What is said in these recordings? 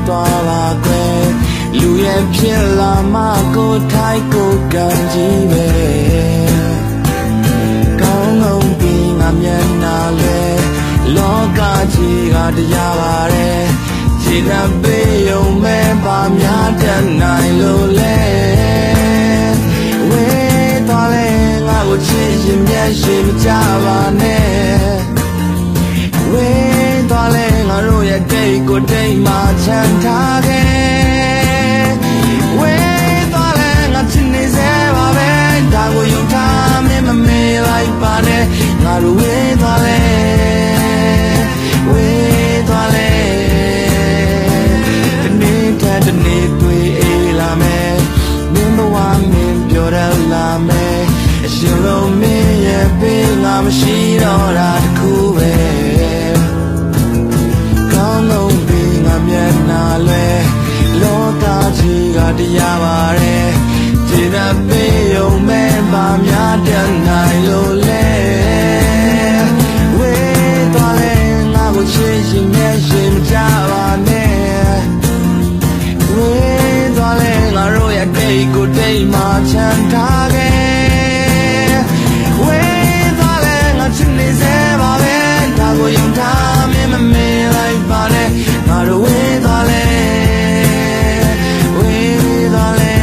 သွားပါကွယ်လူရဲ့ဖြစ်လာမှကိုထိုက်ကိုကံကြီးပဲကောင်းကောင်းပြီးငါမျက်နှာလဲလောကကြီးကတရားပါတယ်ခြေနှပ်ပေးရုံမဲ့ပါများတတ်နိုင်လို့လဲဝေးသွားလဲငါကိုချစ်ရင်မျက်ရှိမကြပါနဲ့ဝေးသွားလဲငါတို့ရဲ့တိတ်ကိုတိတ်မှချမ်းထားခဲ့ဝေးသွားလဲငါချစ်နေစေပါပဲဒါကိုယုံထားမင်းမမေ့လိုက်ပါနဲ့ငါတို့ဝေးသွားလဲဝေးသွားလဲတနေ့ထက်တနေ့တွေ့အေးလာမယ်မင်းဘဝမင်းပြောရလာမယ်အရှင်လုံးမင်းရဲ့ပေးငါမရှိတော့တာတခုပဲကောင်းလုံးပြီးငါမျက်နှာလဲလောကကြီးကတရားပါတယ်ခြေနှပ်ပေးရုံမဲ့ပါများတတ်နိုင်လို့လဲဝေးသွားလဲငါကိုချစ်ရင်မျက်ရှိမကြပါနဲ့ဝေးသွားလဲငါတို့ရဲ့တိတ်ကိုတိတ်မှချမ်းထားခဲ့ဝေးသွားလဲငါချစ်နေစေပါပဲဒါကိုယုံထားမင်းမမေ့လိုက်ပါနဲ့ငါတို့ဝေးသွားလဲဝေးသွားလဲ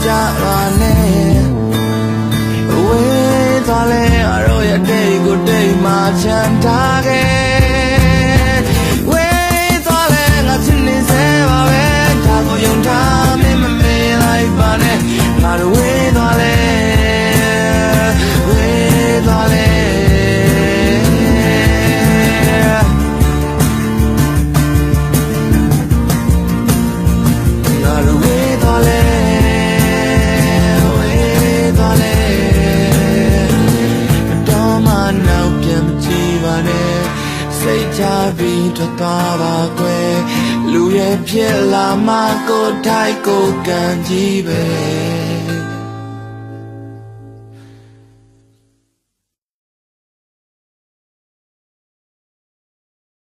ကြပါနဲ့ဝေးသွားလဲအရောရဲ့တိတ်ကိုတိတ်မှချမ်းထားခဲ့ဝေးသွားလဲငါချစ်နေစေပါပဲဒါကိုယုံထားမင်းမမေ့လိုက်ပါနဲ့ငါတို့ဝေးသွားလဲဝေးသွားလဲငါတို့ဝေးသွားလဲစိတ်ချပြီးထွက်သွားပါကွယ်လူရဲ့ဖြစ်လာမှကိုထိုက်ကိုကံကြီးပဲ